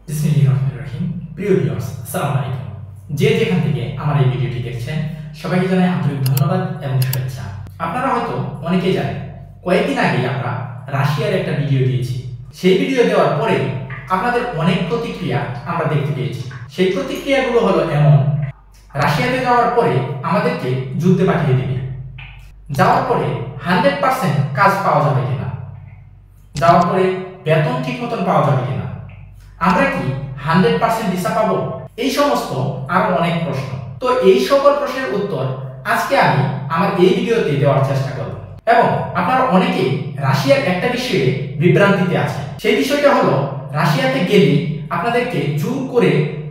বিসমিল্লাহির রহমানির রহিম। প্রিয় ভিউয়ার্স, আসসালামু আলাইকুম। যে যেখান থেকে আমার এই ভিডিওটি দেখছেন সবাইকে জানাই আন্তরিক ধন্যবাদ এবং শুভেচ্ছা। আপনারা হয়তো অনেকেই জানেন, কয়েকদিন আগে আমরা রাশিয়ার একটা ভিডিও দিয়েছি। সেই ভিডিও দেওয়ার পরে আপনাদের অনেক প্রতিক্রিয়া আমরা দেখতে পেয়েছি। সেই প্রতিক্রিয়াগুলো হলো এমন: রাশিয়াতে যাওয়ার পরে আমাদেরকে যুদ্ধে পাঠিয়ে দিবে, যাওয়ার পরে 100% কাজ পাওয়া যাবে কিনা, যাওয়ার পরে বেতন ঠিক মতন পাওয়া যাবে কিনা, আমরা কি 100% ভিসা পাবো, এই সমস্ত আরো অনেক প্রশ্ন। তো এই সকল প্রশ্নের উত্তর আজকে আমি আমার এই ভিডিওতে দেওয়ার চেষ্টা করব। এবং আপনারা অনেকেই রাশিয়ার একটা বিষয়ে বিভ্রান্তিতে আছেন। সেই বিষয়টা হলো রাশিয়াতে গেলে আপনাদেরকে জোর করে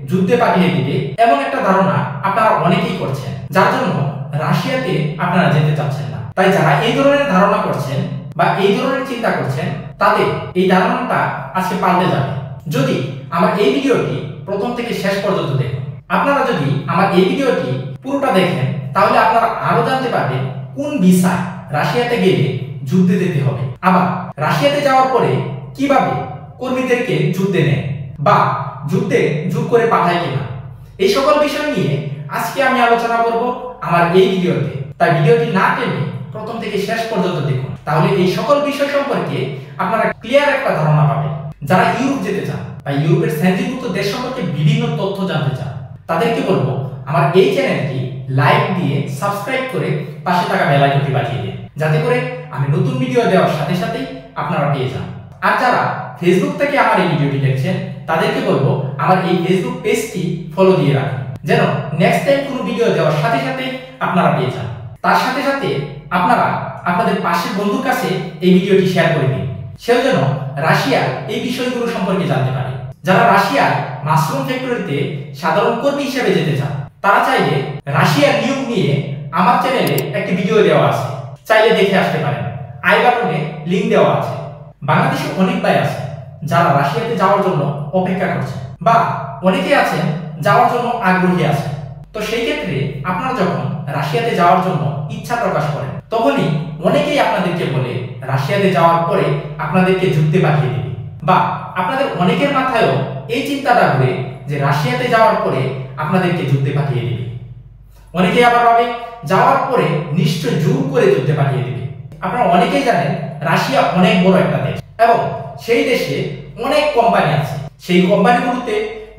যুদ্ধে পাঠিয়ে দিবে এমন একটা ধারণা আপনারা অনেকেই করছেন, যার জন্য রাশিয়াতে আপনারা যেতে চাচ্ছেন না। তাই যারা এই ধরনের ধারণা করছেন বা এই ধরনের চিন্তা করছেন, তাদের এই ধারণাটা আজকে পাল্টে যাবে যদি আমার এই ভিডিওটি প্রথম থেকে শেষ পর্যন্ত দেখুন। আপনারা যদি আমার এই ভিডিওটি পুরোটা দেখেন তাহলে আপনারা আরো জানতে পারবেন কোন ভিসা রাশিয়াতে গেলে যুদ্ধে যেতে হবে, আবার রাশিয়াতে যাওয়ার পরে কিভাবে কর্মীদেরকে যুদ্ধে নেয় বা যুদ্ধে জোর করে পাঠায় কিনা। এই সকল বিষয় নিয়ে আজকে আমি আলোচনা করব আমার এই ভিডিওতে। তাই ভিডিওটি না টেনে প্রথম থেকে শেষ পর্যন্ত দেখুন, তাহলে এই সকল বিষয় সম্পর্কে আপনারা ক্লিয়ার একটা ধারণা পাবেন। যারা ইউরোপ যেতে চান বা ইউরোপের সেনজিভুক্ত দেশ সম্পর্কে বিভিন্ন তথ্য জানতে চান, তাদেরকে বলবো আমার এই চ্যানেলটি লাইক দিয়ে সাবস্ক্রাইব করে পাশে থাকা বেল আইকনটি বাজিয়ে দিন, যাতে করে আমি নতুন ভিডিও দেওয়ার সাথে সাথেই আপনারা পেয়ে যান। আর যারা ফেসবুক থেকে আমার এই ভিডিওটি দেখছেন, তাদেরকে বলবো আমার এই ফেসবুক পেজটি ফলো দিয়ে রাখুন, যেন নেক্সট টাইম কোনো ভিডিও দেওয়ার সাথে সাথে আপনারা পেয়ে যান। তার সাথে সাথে আপনারা আপনাদের পাশের বন্ধুর কাছে এই ভিডিওটি শেয়ার করে দিন, সেও যেন রাশিয়ার এই বিষয়গুলো সম্পর্কে জানতে পারে। যারা রাশিয়ার মাশরুম ফ্যাক্টরিতে সাধারণ কর্মী হিসেবে যেতে চান, তারা চাইলে রাশিয়ার নিয়োগ নিয়ে আমার চ্যানেলে একটি ভিডিও দেওয়া আছে, চাইলে দেখে আসতে পারেন। আই বাটনে লিংক দেওয়া আছে। বাংলাদেশে অনেক ভাই আছে যারা রাশিয়াতে যাওয়ার জন্য অপেক্ষা করছে বা অনেকে আছেন যাওয়ার জন্য আগ্রহী আছে। তো সেই ক্ষেত্রে আপনারা যখন রাশিয়াতে যাওয়ার জন্য ইচ্ছা প্রকাশ করেন, তখনই অনেকেই আপনাদেরকে বলে রাশিয়াতে যাওয়ার পরে আপনাদেরকে যুদ্ধে পাঠিয়ে দিবে, বা আপনাদের অনেকের মাথায়ও এই চিন্তাটা ঘুরে যে রাশিয়াতে যাওয়ার পরে আপনাদেরকে যুদ্ধে পাঠিয়ে দিবে। অনেকেই আবার ভাবে যাওয়ার পরে নিশ্চয় জোর করে যুদ্ধে পাঠিয়ে দিবে। আপনারা অনেকেই জানেন রাশিয়া অনেক বড় একটা দেশ এবং সেই দেশে অনেক কোম্পানি আছে। সেই কোম্পানিগুলোতে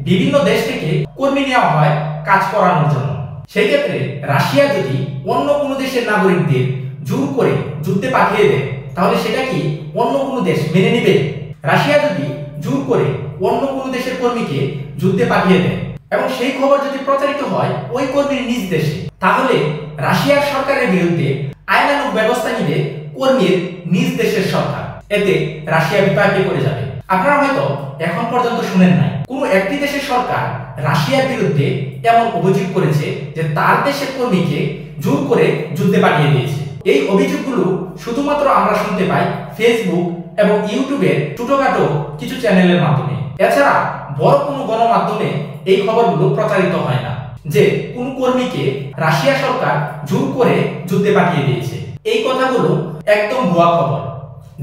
বিভিন্ন দেশ থেকে কর্মী নেওয়া হয় কাজ করানোর জন্য। সেই ক্ষেত্রে রাশিয়া যদি অন্য কোনো দেশের নাগরিকদের জোর করে যুদ্ধে পাঠিয়ে দেয়, তাহলে সেটা কি অন্য কোনো দেশ মেনে নেবে? রাশিয়া যদি জোর করে অন্য কোনো দেশের কর্মীকে যুদ্ধে পাঠিয়ে দেয় এবং সেই খবর যদি প্রচারিত হয় ওই কর্মীর নিজ দেশে, তাহলে রাশিয়ার সরকারের বিরুদ্ধে আইনানুগ ব্যবস্থা নিবে কর্মীর নিজ দেশের সরকার। এতে রাশিয়া বিপাকে পড়ে যাবে। আপনারা হয়তো এখন পর্যন্ত শুনেন নাই কোনো একটি দেশের সরকার রাশিয়ার বিরুদ্ধে এমন অভিযোগ করেছে যে তার দেশের কর্মীকে জোর করে যুদ্ধে পাঠিয়ে দিয়েছে। এই অভিযোগগুলো শুধুমাত্র আমরা শুনতে পাই ফেসবুক এবং ইউটিউবের ছোটখাটো কিছু চ্যানেলের মাধ্যমে। এছাড়া বড় কোনো গণমাধ্যমে এই খবরগুলো প্রচারিত হয় না যে কোন কর্মীকে রাশিয়া সরকার জোর করে যুদ্ধে পাঠিয়ে দিয়েছে। এই কথাগুলো একদম ভুয়া খবর।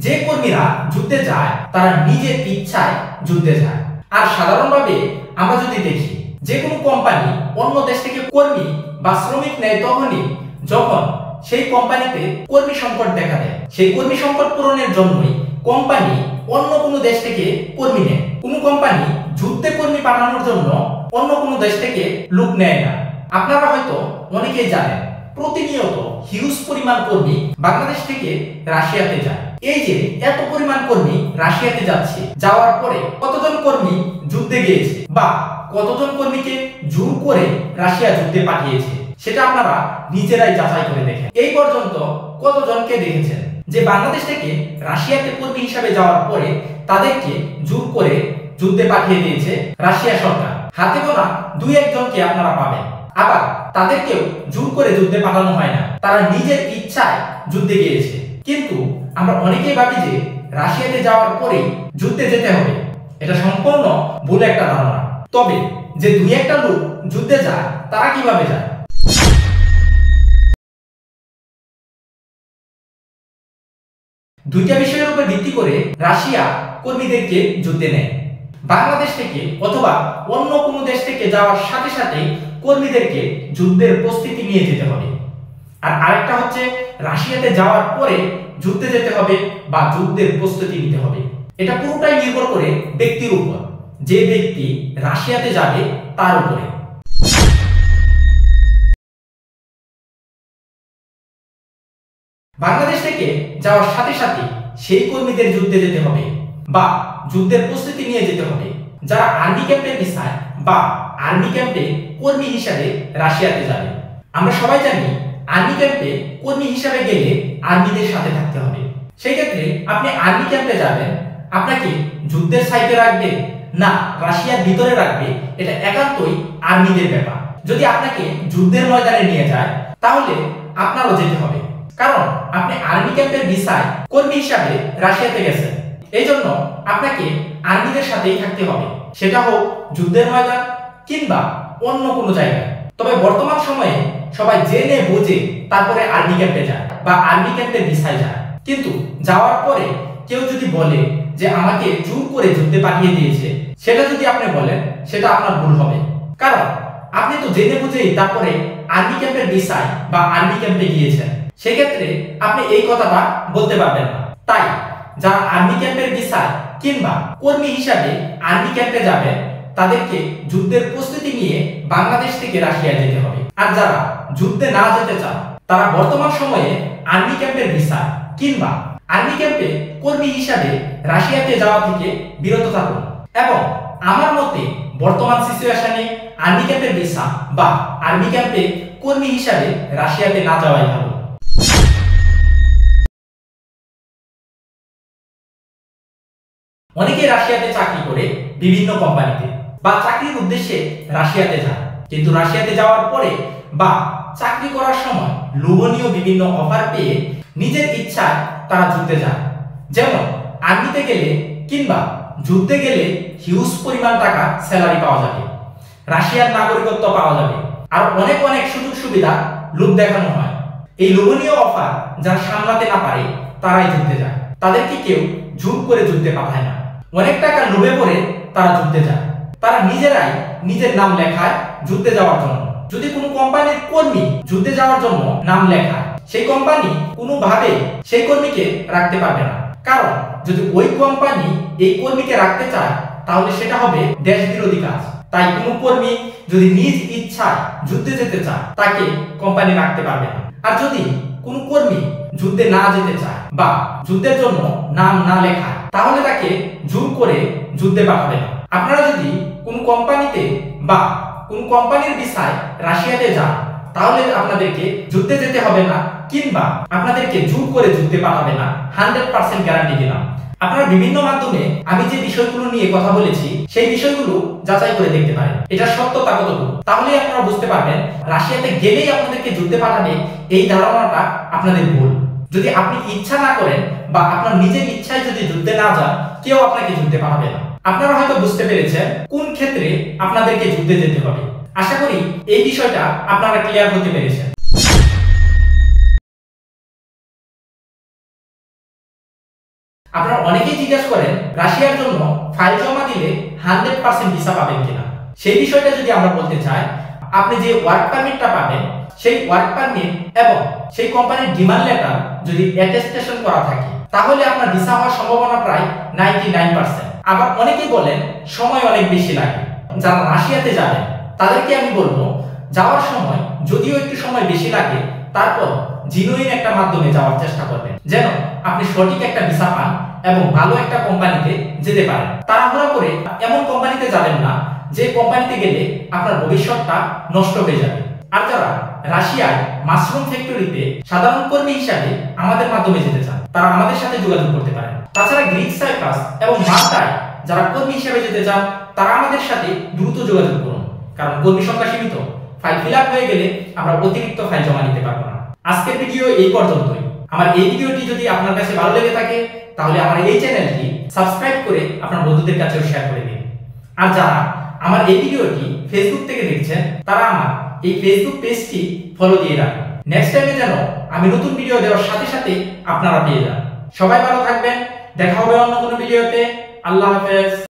যে কর্মীরা যুদ্ধে যায় তারা নিজের ইচ্ছায় যুদ্ধে যায়। আর সাধারণভাবে আমরা যদি দেখি যে কোনো কোম্পানি অন্য দেশ থেকে কর্মী বা শ্রমিক নেয় তখনই যখন সেই কোম্পানিতে কর্মী সংকট দেখা দেয়। সেই কর্মী সংকট পূরণের জন্যই কোম্পানি অন্য কোনো দেশ থেকে কর্মী নেয়। কোনো কোম্পানি যুদ্ধে কর্মী পাঠানোর জন্য অন্য কোনো দেশ থেকে লোক নেয় না। আপনারা হয়তো অনেকেই জানেন প্রতিনিয়ত হিউজ পরিমাণ কর্মী বাংলাদেশ থেকে রাশিয়াতে যায়। এই যে এত পরিমাণ কর্মী রাশিয়াতে যাচ্ছে, যাওয়ার পরে কতজন কর্মী যুদ্ধে গিয়েছে বা কতজন কর্মীকে জোর করে রাশিয়া যুদ্ধে পাঠিয়েছে, সেটা আপনারা নিজেরাই যাচাই করে দেখেন। এই পর্যন্ত কতজনকে দেখেছেন যে বাংলাদেশ থেকে রাশিয়াতে কর্মী হিসাবে যাওয়ার পরে তাদেরকে জোর করে যুদ্ধে পাঠিয়ে দিয়েছে রাশিয়া সরকার? হাতে গোনা দুই একজনকে আপনারা পাবেন। আবার তাদেরকেও জোর করে যুদ্ধে পাঠানো হয় না, তারা নিজের ইচ্ছায় যুদ্ধে গিয়েছে। কিন্তু আমরা অনেকেই ভাবি যে রাশিয়াতে যাওয়ার পরেই যুদ্ধে যেতে হবে। এটা সম্পূর্ণ ভুল একটা ধারণা। তবে যে দুই একটা লোক যুদ্ধে যায়, তারা কিভাবে যায়? দুইটা বিষয়ের উপর ভিত্তি করে রাশিয়া কর্মীদেরকে যুদ্ধে নেয়। বাংলাদেশ থেকে অথবা অন্য কোনো দেশ থেকে যাওয়ার সাথে সাথে কর্মীদেরকে যুদ্ধের প্রস্তুতি নিয়ে যেতে হবে। আর আরেকটা হচ্ছে রাশিয়াতে যাওয়ার পরে যুদ্ধে যেতে হবে বা যুদ্ধের প্রস্তুতি নিতে হবে। এটা পুরোটাই নির্ভর করে ব্যক্তির উপর, যে ব্যক্তি রাশিয়াতে যাবে তার উপরে। বাংলাদেশ থেকে যাওয়ার সাথে সাথে সেই কর্মীদের যুদ্ধে যেতে হবে বা যুদ্ধের প্রস্তুতি নিয়ে যেতে হবে যারা আর্মি ক্যাম্পের ভিসায় বা আর্মি ক্যাম্পে কর্মী হিসাবে রাশিয়াতে যাবে। আমরা সবাই জানি আর্মি ক্যাম্পে কর্মী হিসাবে গেলে আর্মিদের সাথে থাকতে হবে। সেই ক্ষেত্রে আপনি আর্মি ক্যাম্পে যাবেন, আপনাকে যুদ্ধের সাইটে রাখবে না রাশিয়ার ভিতরে রাখবে, এটা একান্তই আর্মিদের ব্যাপার। যদি আপনাকে যুদ্ধের ময়দানে নিয়ে যায় তাহলে আপনারও যেতে হবে, কারণ আপনি আর্মি ক্যাম্পের ভিসায় কর্মী হিসাবে রাশিয়াতে গেছেন। এই জন্য আপনাকে আর্মিদের সাথেই থাকতে হবে, সেটা হোক যুদ্ধের ময়দান কিংবা অন্য কোনো জায়গায়। তবে বর্তমান সময়ে সবাই জেনে বুঝে তারপরে আর্মি ক্যাম্পে যায় বা আর্মি ক্যাম্পের ভিসায় যায়, কিন্তু যাওয়ার পরে কেউ যদি বলে যে আমাকে জোর করে যুদ্ধে পাঠিয়ে দিয়েছে, সেটা যদি আপনি বলেন সেটা আপনার ভুল হবে, কারণ আপনি তো জেনে বুঝেই তারপরে আর্মি ক্যাম্পের ভিসায় বা আর্মি ক্যাম্পে গিয়েছেন। সেক্ষেত্রে আপনি এই কথাটা বলতে পারবেন না। তাই যারা আর্মি ক্যাম্পের ভিসায় কিংবা কর্মী হিসাবে আর্মি ক্যাম্পে যাবেন তাদেরকে যুদ্ধের প্রস্তুতি নিয়ে বাংলাদেশ থেকে রাশিয়া যেতে হবে। আর যারা যুদ্ধে না যেতে চান তারা বর্তমান সময়ে আর্মি ক্যাম্পের ভিসা কিংবা আর্মি ক্যাম্পে কর্মী হিসাবে রাশিয়াতে যাওয়া থেকে বিরত থাকুন। এবং আমার মতে বর্তমান সিচুয়েশনে আর্মি ক্যাম্পের ভিসা বা আর্মি ক্যাম্পে কর্মী হিসাবে রাশিয়াতে না যাওয়াই ভালো। অনেকে রাশিয়াতে চাকরি করে বিভিন্ন কোম্পানিতে বা চাকরির উদ্দেশ্যে রাশিয়াতে যায়, কিন্তু রাশিয়াতে যাওয়ার পরে বা চাকরি করার সময় লোভনীয় বিভিন্ন অফার পেয়ে নিজের ইচ্ছায় তারা যুদ্ধে যায়। যেমন আর্মিতে গেলে কিংবা যুদ্ধে গেলে হিউজ পরিমাণ টাকা স্যালারি পাওয়া যাবে, রাশিয়ার নাগরিকত্ব পাওয়া যাবে, আর অনেক অনেক সুযোগ সুবিধা লোভ দেখানো হয়। এই লোভনীয় অফার যারা সামলাতে না পারে তারাই যুদ্ধে যায়, তাদেরকে কেউ জোর করে যুদ্ধে পাঠায় না। অনেক টাকা লোভে পড়ে তারা যুদ্ধে যায়, তারা নিজেরাই নিজের নাম লেখায় যুদ্ধে যাওয়ার জন্য। যদি কোনো কোম্পানির কর্মী যুদ্ধে যাওয়ার জন্য নাম লেখায়, সেই কোম্পানি কোনোভাবে সেই কর্মীকে রাখতে পারবে না, কারণ যদি ওই কোম্পানি এই কর্মীকে রাখতে চায় তাহলে সেটা হবে দেশ বিরোধী কাজ। তাই কোনো কর্মী যদি নিজ ইচ্ছায় যুদ্ধে যেতে চায় তাকে কোম্পানি রাখতে পারবে না। আর যদি কোনো কর্মী যুদ্ধে না যেতে চায় বা যুদ্ধের জন্য নাম না লেখায় তাহলে তাকে জোর করে যুদ্ধে পাঠাবে না। আপনারা যদি কোন কোম্পানিতে বা কোন কোম্পানির ভিসায় রাশিয়াতে যান তাহলে আপনাদেরকে যুদ্ধে যেতে হবে না কিংবা আপনাদেরকে জোর করে যুদ্ধে পাঠাবে না, 100% গ্যারান্টি দিলাম। আপনারা বিভিন্ন মাধ্যমে আমি যে বিষয়গুলো নিয়ে কথা বলেছি সেই বিষয়গুলো যাচাই করে দেখতে পারেন, এটা সত্যতা কতটুকু, তাহলেই আপনারা বুঝতে পারবেন রাশিয়াতে গেলেই আপনাদেরকে যুদ্ধে পাঠাবে এই ধারণাটা আপনাদের ভুল। যদি আপনি ইচ্ছা না করেন বা আপনার নিজের ইচ্ছায় যদি যুদ্ধে না যান, কেউ আপনাকে যুদ্ধে পাঠাবে না। আপনারা হয়তো বুঝতে পেরেছেন কোন ক্ষেত্রে আপনাদেরকে যুদ্ধে যেতে হবে। আশা করি এই বিষয়টা আপনারা ক্লিয়ার হতে পেরেছেন। আপনারা অনেকেই জিজ্ঞাসা করেন রাশিয়ার জন্য ফাইল জমা দিলে 100% ভিসা পাবেন কিনা। সেই বিষয়টা যদি আমরা বলতে চাই, আপনি যে ওয়ার্ক পারমিটটা পাবেন সেই ওয়ার্ক পারমিট এবং সেই কোম্পানির ডিমান্ড লেটার যদি অ্যাটেস্টেশন করা থাকে তাহলে আপনার ভিসা হওয়ার সম্ভাবনা প্রায় 99%। আবার অনেকেই বলেন সময় অনেক বেশি লাগে। যারা রাশিয়াতে যাবেন তাদেরকে আমি বলবো যাওয়ার সময় যদিও একটু সময় বেশি লাগে, তারপর জিনুইন একটা মাধ্যমে যাওয়ার চেষ্টা করবেন যেন আপনি সঠিক একটা ভিসা পান এবং ভালো একটা কোম্পানিতে যেতে পারেন। তাড়াহুড়া করে এমন কোম্পানিতে যাবেন না যে কোম্পানিতে গেলে আপনার ভবিষ্যৎটা নষ্ট হয়ে যাবে। আর যারা রাশিয়ায় মাশরুম ফ্যাক্টরিতে সাধারণ কর্মী হিসাবে আমাদের মাধ্যমে যেতে চান তারা আমাদের সাথে যোগাযোগ করতে পারেন। তাছাড়া গ্রিক সাইপ্রাস এবং মাল্টায় যারা কর্মী হিসাবে যেতে চান তারা আমাদের সাথে দ্রুত যোগাযোগ করুন, কারণ কর্মী সংখ্যা সীমিত। ফাইল ফিল আপ হয়ে গেলে আমরা অতিরিক্ত ফাইল জমা নিতে পারবো না। আজকের ভিডিও এই পর্যন্তই। আমার এই ভিডিওটি যদি আপনার কাছে ভালো লেগে থাকে তাহলে আমার এই চ্যানেলটি সাবস্ক্রাইব করে আপনার বন্ধুদের কাছেও শেয়ার করে দিন। আর যারা আমার এই ভিডিওটি ফেসবুক থেকে দেখছেন তারা আমার এই ফেসবুক পেজটি ফলো দিয়ে রাখুন। নেক্সট টাইমে যেন আমি নতুন ভিডিও দেওয়ার সাথে সাথে আপনারা পেয়ে যান। সবাই ভালো থাকবেন, দেখা হবে অন্য কোনো ভিডিওতে। আল্লাহ হাফেজ।